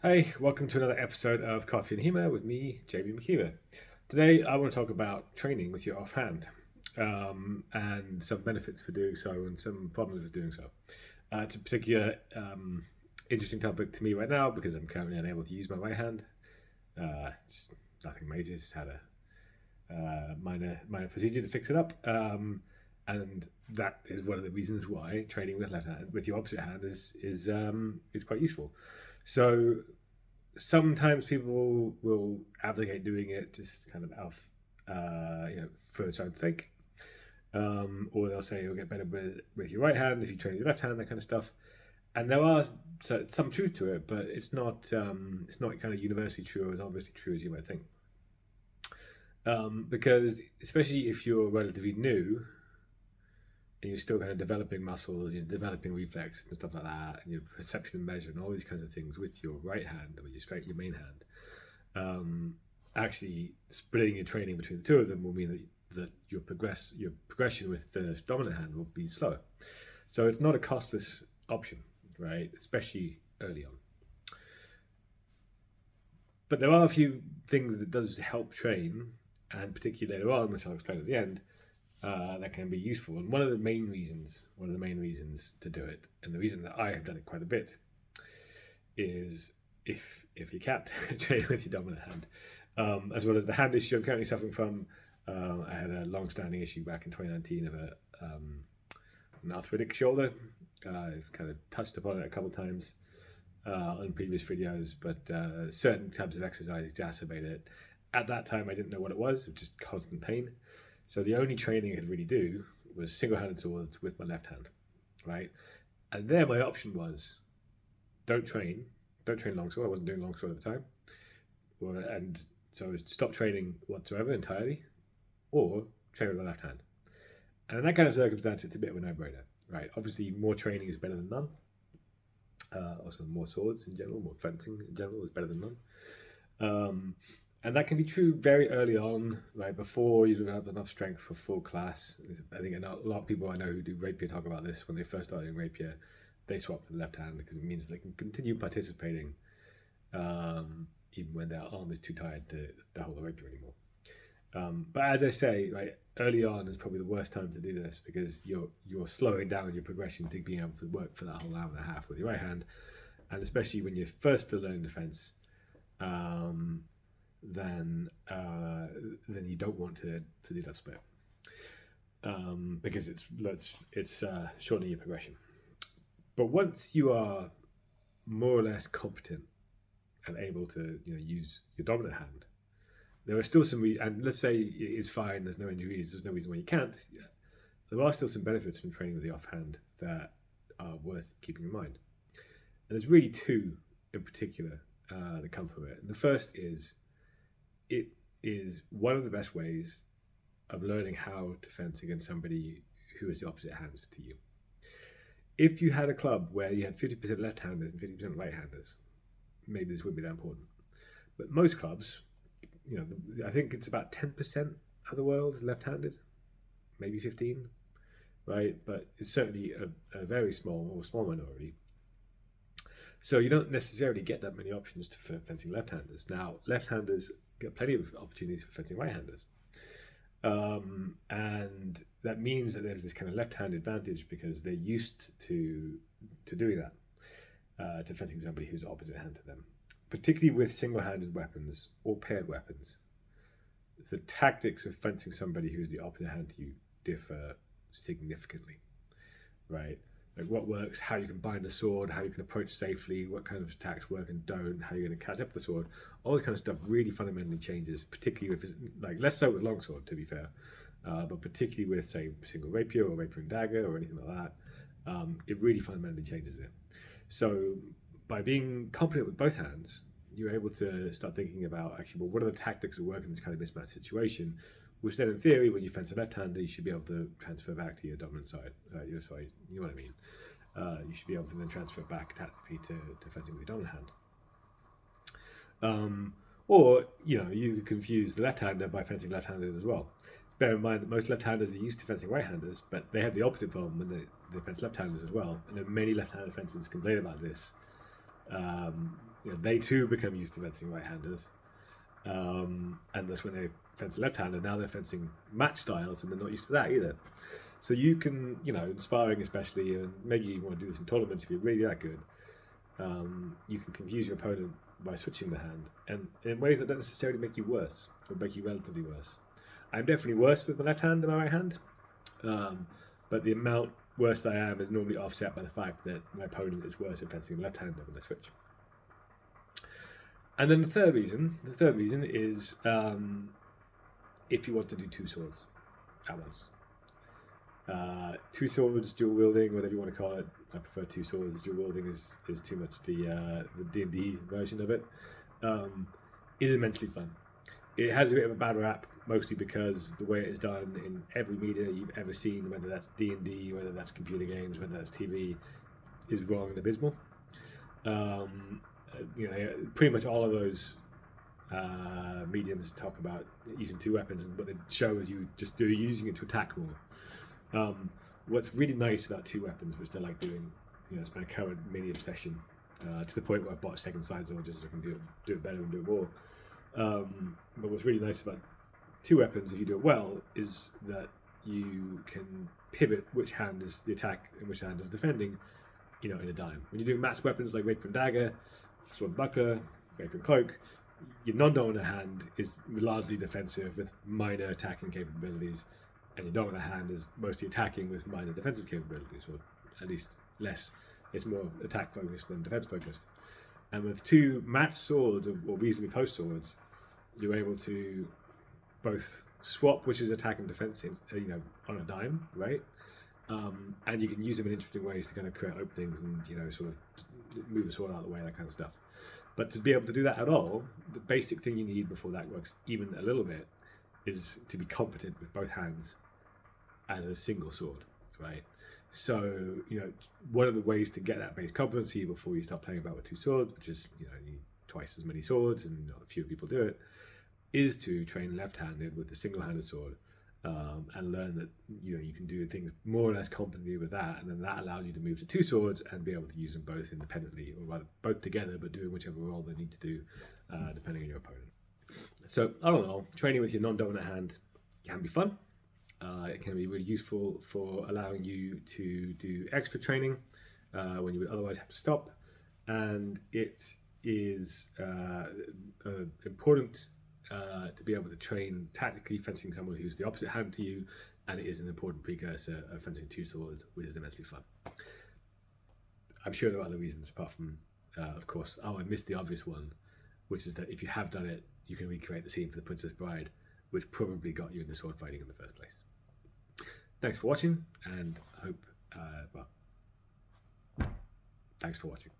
Hi, welcome to another episode of Coffee and HEMA with me, JB McKeever. Today I want to talk about training with your offhand and some benefits for doing so and some problems with doing so. It's a particular interesting topic to me right now because I'm currently unable to use my right hand. Just nothing major, just had a minor procedure to fix it up. And that is one of the reasons why training with left hand with your opposite hand is quite useful. So sometimes people will advocate doing it just kind of out, for its own sake, or they'll say you'll get better with your right hand if you train your left hand, that kind of stuff. And there are some truth to it, but it's not kind of universally true or as obviously true as you might think. Because especially if you're relatively new and you're still kind of developing muscles, you're developing reflex and stuff like that, and your perception and measure and all these kinds of things with your right hand or your main hand. Actually, splitting your training between the two of them will mean that your progression with the dominant hand will be slower. So it's not a costless option, right? Especially early on. But there are a few things that does help train, and particularly later on, which I'll explain at the end, that can be useful. And one of the main reasons to do it, and the reason that I have done it quite a bit, is if you can't train with your dominant hand, as well as the hand issue I'm currently suffering from. I had a long-standing issue back in 2019 of an arthritic shoulder. I've kind of touched upon it a couple of times on previous videos, but certain types of exercise exacerbate it. At that time, I didn't know what it was just constant pain. So the only training I could really do was single-handed swords with my left hand, right? And there my option was don't train longsword. I wasn't doing longsword at the time. And so I stopped training whatsoever entirely, or train with my left hand. And in that kind of circumstance, it's a bit of a no-brainer, right? Obviously, more training is better than none. Also, more swords in general, more fencing in general is better than none. And that can be true very early on, right? Before you develop enough strength for full class. I think a lot of people I know who do rapier talk about this when they first start doing rapier. They swap to the left hand because it means they can continue participating even when their arm is too tired to hold the rapier anymore. But as I say, right, early on is probably the worst time to do this because you're slowing down your progression to being able to work for that whole hour and a half with your right hand, and especially when you're first to learn defense, then you don't want to do that split because it's shortening your progression. But once you are more or less competent and able to use your dominant hand, there are still some and let's say it's fine. There's no injuries. There's no reason why you can't. Yeah. There are still some benefits from training with the offhand that are worth keeping in mind. And there's really two in particular that come from it. And the first is it is one of the best ways of learning how to fence against somebody who is the opposite hand to you. If you had a club where you had 50% left-handers and 50% right-handers, maybe this wouldn't be that important. But most clubs, I think it's about 10% of the world is left-handed, maybe 15, right? But it's certainly a very small minority. So you don't necessarily get that many options for fencing left-handers. Now, left-handers get plenty of opportunities for fencing right-handers. And that means that there's this kind of left-hand advantage because they're used to doing that, to fencing somebody who's opposite hand to them. Particularly with single-handed weapons or paired weapons, the tactics of fencing somebody who's the opposite hand to you differ significantly, right? Like what works, how you can bind a sword, how you can approach safely, what kind of attacks work and don't, how you're going to catch up the sword, all this kind of stuff really fundamentally changes, particularly with, like, less so with longsword, to be fair, but particularly with, say, single rapier or rapier and dagger or anything like that, it really fundamentally changes it. So by being competent with both hands, you're able to start thinking about, actually, well, what are the tactics that work in this kind of mismatched situation? Which then, in theory, when you fence a left-hander, you should be able to transfer back to your dominant side. You know what I mean. You should be able to then transfer back tactically to fencing with your dominant hand. Or, you could confuse the left-hander by fencing left-handed as well. Bear in mind that most left-handers are used to fencing right-handers, but they have the opposite problem when they fence left-handers as well. And many left-handed fencers complain about this. they too become used to fencing right-handers, and that's when they fence left-handed. Now they're fencing match styles, and they're not used to that either. So you can, in sparring especially, and maybe you want to do this in tournaments if you're really that good. You can confuse your opponent by switching the hand, and in ways that don't necessarily make you worse, or make you relatively worse. I'm definitely worse with my left hand than my right hand, but the amount worse I am is normally offset by the fact that my opponent is worse at fencing left-hander when I switch. And then the third reason is if you want to do two swords at once. Two swords, dual wielding, whatever you want to call it. I prefer two swords. Dual wielding is too much the D&D version of it. Is immensely fun. It has a bit of a bad rap, mostly because the way it is done in every media you've ever seen, whether that's D&D, whether that's computer games, whether that's TV, is wrong and abysmal. Pretty much all of those mediums talk about using two weapons, but it shows you just using it to attack more. What's really nice about two weapons, which I like doing, it's my current mini obsession, to the point where I bought a second side sword just so I can do it better and do it more. But what's really nice about two weapons, if you do it well, is that you can pivot which hand is the attack and which hand is defending, in a dime. When you're doing matched weapons like rapier and dagger, sword and buckler, rapier and cloak, your non-dominant hand is largely defensive with minor attacking capabilities, and your dominant hand is mostly attacking with minor defensive capabilities, or at least less. It's more attack focused than defense focused. And with two matched swords or reasonably close swords, you're able to both swap which is attack and defense, on a dime, right? And you can use them in interesting ways to kind of create openings and sort of move the sword out of the way, that kind of stuff. But to be able to do that at all, the basic thing you need before that works even a little bit is to be competent with both hands as a single sword, right? So, one of the ways to get that base competency before you start playing about with two swords, which is, you need twice as many swords and fewer people do it, is to train left-handed with a single-handed sword, and learn that you can do things more or less competently with that, and then that allows you to move to two swords and be able to use them both independently, or rather both together, but doing whichever role they need to do, depending on your opponent. So, I don't know, training with your non-dominant hand can be fun. It can be really useful for allowing you to do extra training when you would otherwise have to stop, and it is important to be able to train tactically fencing someone who's the opposite hand to you, and it is an important precursor of fencing two swords, which is immensely fun. I'm sure there are other reasons apart from, of course, I missed the obvious one, which is that if you have done it, you can recreate the scene for The Princess Bride, which probably got you into sword fighting in the first place. Thanks for watching, and thanks for watching.